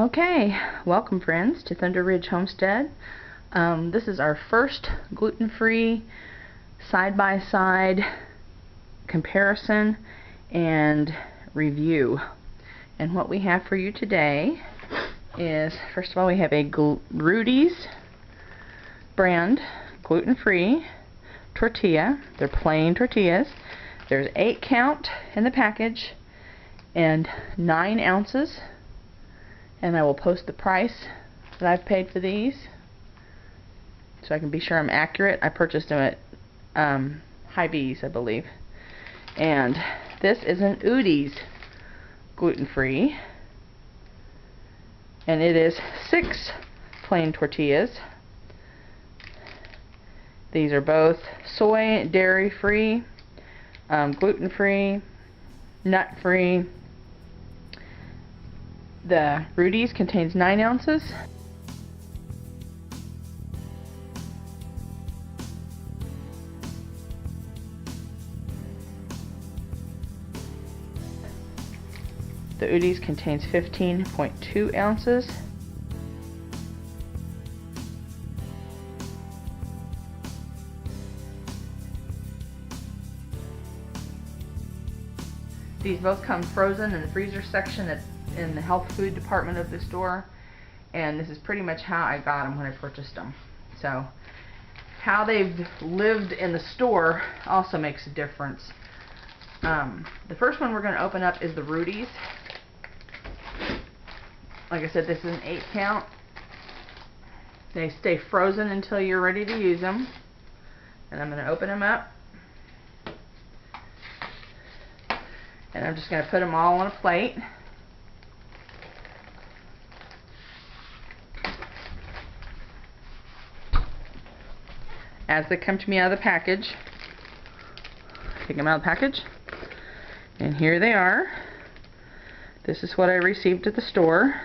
Okay, welcome friends to Thunder Ridge Homestead. This is our first gluten-free side-by-side comparison and review. And what we have for you today is, first of all, we have a Rudy's brand gluten-free tortilla. They're plain tortillas. There's 8 count in the package and 9 ounces. And I will post the price that I've paid for these so I can be sure I'm accurate. I purchased them at Hy-Vee's, I believe. And this is an Rudy's gluten-free, and it is 6 plain tortillas. These are both soy, dairy-free, gluten-free, nut-free. The Rudy's contains 9 ounces. The Rudy's contains 15.2 ounces. These both come frozen in the freezer section in the health food department of the store, and this is pretty much how I got them when I purchased them. So how they've lived in the store also makes a difference. The first one we're going to open up is the Rudy's. Like I said, this is an 8 count. They stay frozen until you're ready to use them. And I'm going to open them up. And I'm just going to put them all on a plate. As they come to me out of the package, take them out of the package, and here they are. This is what I received at the store.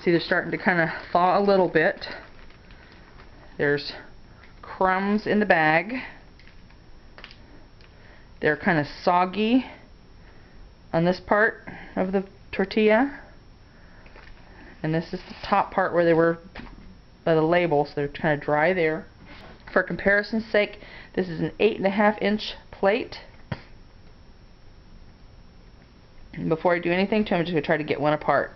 See, they're starting to kind of thaw a little bit. There's crumbs in the bag. They're kind of soggy on this part of the tortilla, and this is the top part where they were by the label, so they're kind of dry there. For comparison's sake, this is an 8.5-inch plate. And before I do anything to them, I'm just going to try to get one apart.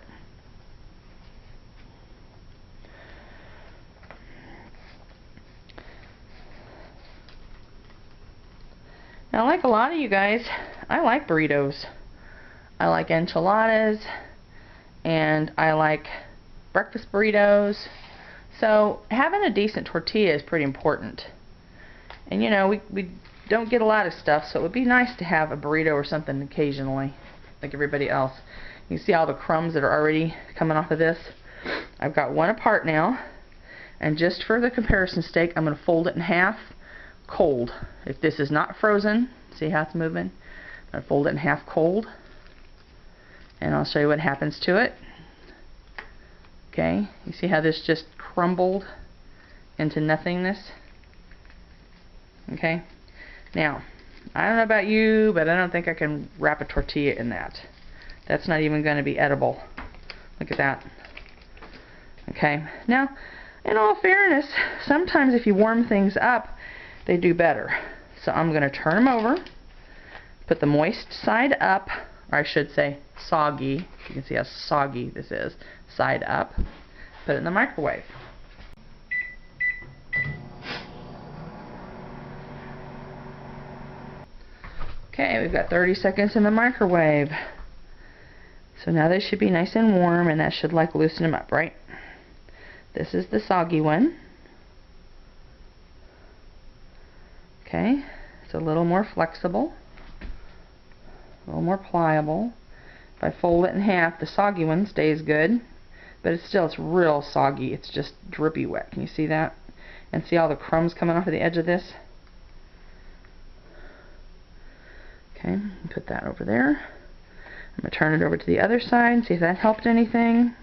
Now, like a lot of you guys, I like burritos. I like enchiladas, and I like breakfast burritos. So having a decent tortilla is pretty important. And you know, we don't get a lot of stuff, so it would be nice to have a burrito or something occasionally, like everybody else. You see all the crumbs that are already coming off of this? I've got one apart now, and just for the comparison's sake, I'm going to fold it in half cold. If this is not frozen, see how it's moving? I'm going to fold it in half cold, and I'll show you what happens to it. Okay, you see how this just crumbled into nothingness? Okay, now, I don't know about you, but I don't think I can wrap a tortilla in that. That's not even going to be edible. Look at that. Okay, now, in all fairness, sometimes if you warm things up, they do better. So I'm going to turn them over, put the moist side up, or I should say soggy. You can see how soggy this is. Side up. Put it in the microwave. Okay, we've got 30 seconds in the microwave. So now they should be nice and warm, and that should like loosen them up, right? This is the soggy one. Okay, it's a little more flexible, a little more pliable. If I fold it in half, the soggy one stays good, but it's real soggy. It's just drippy wet. Can you see that? And see all the crumbs coming off of the edge of this? Okay, put that over there. I'm going to turn it over to the other side, see if that helped anything.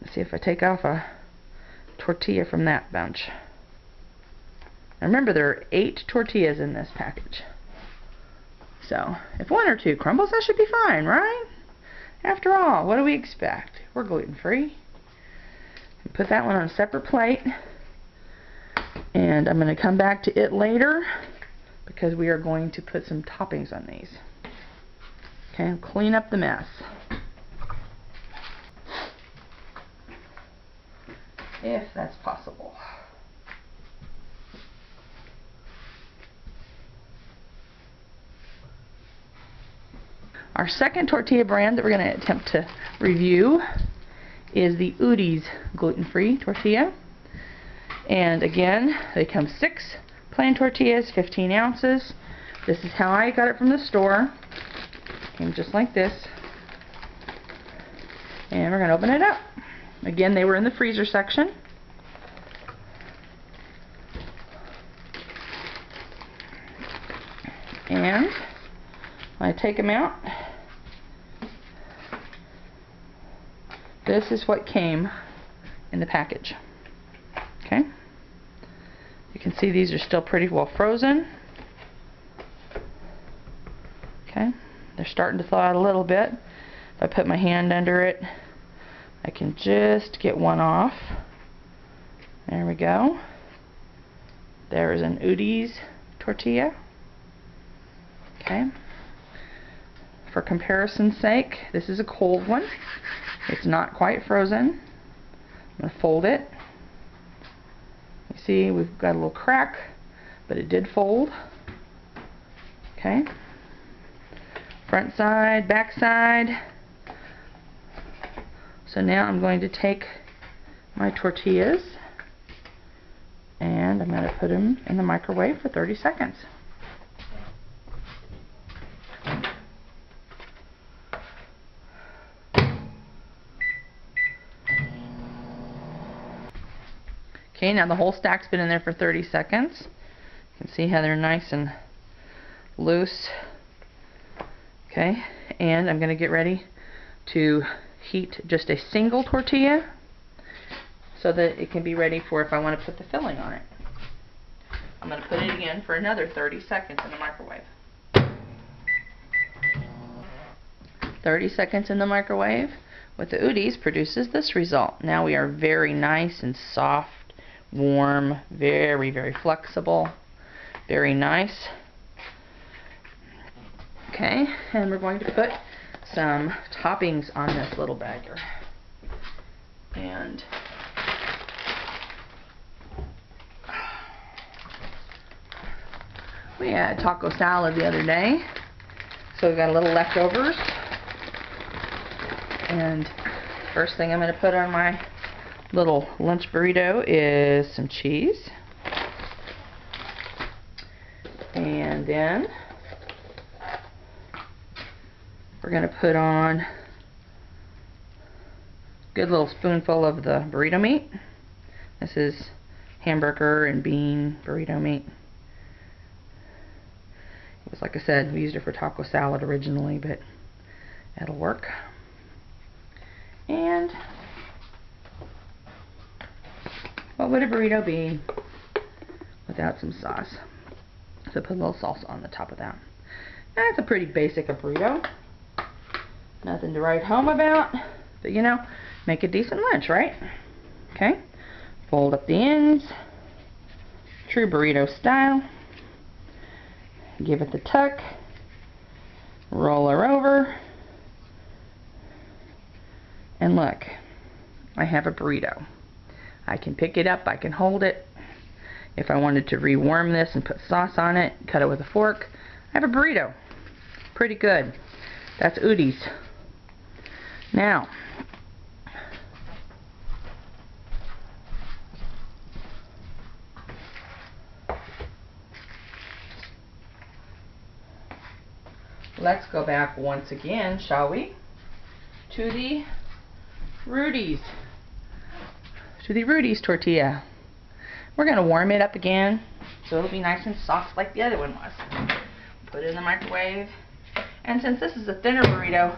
Let's see if I take off a tortilla from that bunch. Now remember, there are 8 tortillas in this package. So, if 1 or 2 crumbles, that should be fine, right? After all, what do we expect? We're gluten-free. Put that one on a separate plate. And I'm going to come back to it later because we are going to put some toppings on these. Okay, clean up the mess. If that's possible. Our second tortilla brand that we're going to attempt to review is the Rudy's gluten-free tortilla. And again, they come 6 plain tortillas, 15 ounces. This is how I got it from the store. Came just like this. And we're going to open it up. Again, they were in the freezer section. And when I take them out, this is what came in the package. Okay? You can see these are still pretty well frozen. Okay? They're starting to thaw out a little bit. If I put my hand under it, I can just get one off. There we go. There is an Rudy's tortilla. Okay. For comparison's sake, this is a cold one. It's not quite frozen. I'm going to fold it. You see, we've got a little crack, but it did fold. Okay. Front side, back side. So now I'm going to take my tortillas and I'm going to put them in the microwave for 30 seconds. Okay, now the whole stack's been in there for 30 seconds. You can see how they're nice and loose. Okay, and I'm going to get ready to heat just a single tortilla so that it can be ready for if I want to put the filling on it. I'm going to put it again for another 30 seconds in the microwave. 30 seconds in the microwave with the Rudy's produces this result. Now we are very nice and soft, warm, very, very flexible, very nice. Okay, and we're going to put some toppings on this little bagger. And we had taco salad the other day, so we've got a little leftovers. And first thing I'm going to put on my little lunch burrito is some cheese. And then we're going to put on a good little spoonful of the burrito meat. This is hamburger and bean burrito meat. It was, like I said, we used it for taco salad originally, but it'll work. And what would a burrito be without some sauce? So put a little salsa on the top of that. That's a pretty basic burrito. Nothing to write home about, but you know, make a decent lunch, right? Okay. Fold up the ends, true burrito style. Give it the tuck. Roll her over. And look, I have a burrito. I can pick it up, I can hold it. If I wanted to rewarm this and put sauce on it, cut it with a fork, I have a burrito. Pretty good. That's Rudy's. Now, let's go back once again, shall we, to the Rudy's. To the Rudy's tortilla. We're going to warm it up again so it'll be nice and soft like the other one was. Put it in the microwave. And since this is a thinner burrito,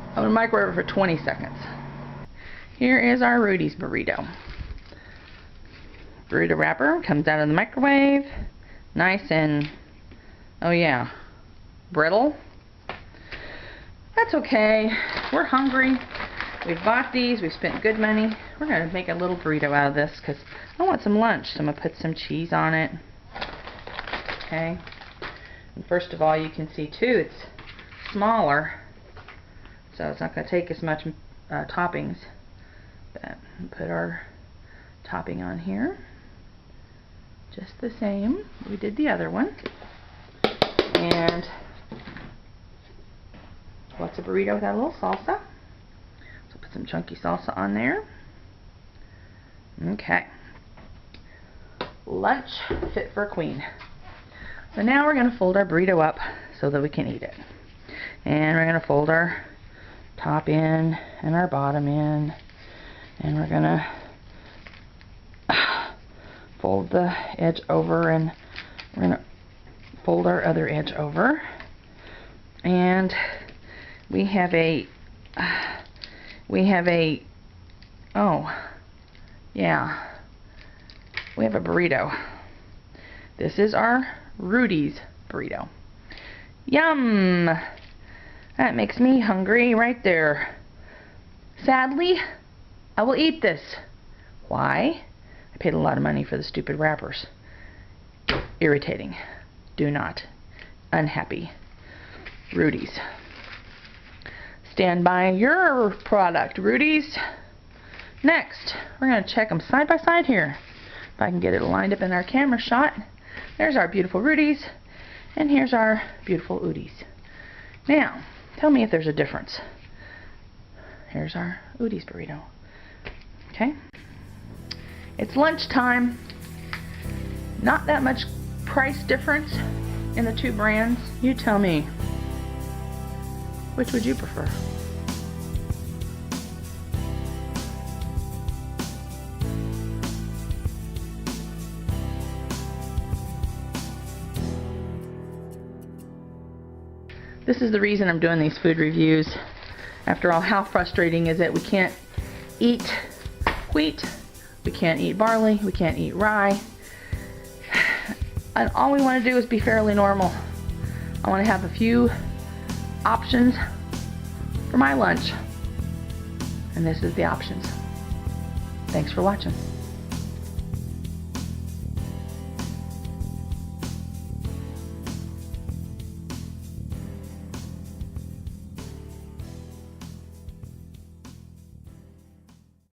I'm going to microwave it for 20 seconds. Here is our Rudy's burrito. Burrito wrapper comes out of the microwave. Nice and, oh yeah, brittle. That's okay. We're hungry. We've bought these. We've spent good money. We're going to make a little burrito out of this because I want some lunch. So I'm going to put some cheese on it. Okay. And first of all, you can see too, it's smaller. So it's not going to take as much toppings. But we'll put our topping on here. Just the same. We did the other one. And what's a burrito without a little salsa? So put some chunky salsa on there. Okay. Lunch fit for a queen. So now we're going to fold our burrito up so that we can eat it. And we're going to fold our top in and our bottom in. And we're going to fold the edge over, and we're going to fold our other edge over. And we have a burrito. This is our Rudy's burrito. Yum! That makes me hungry right there. Sadly, I will eat this. Why? I paid a lot of money for the stupid wrappers. Irritating. Do not. Unhappy. Rudy's. Stand by your product, Rudy's. Next, we're going to check them side by side here. If I can get it lined up in our camera shot. There's our beautiful Rudy's, and here's our beautiful Udi's. Now, tell me if there's a difference. Here's our Udi's burrito. Okay. It's lunchtime. Not that much price difference in the two brands. You tell me. Which would you prefer? This is the reason I'm doing these food reviews. After all, how frustrating is it? We can't eat wheat, we can't eat barley, we can't eat rye. And all we want to do is be fairly normal. I want to have a few options for my lunch. And this is the options. Thanks for watching.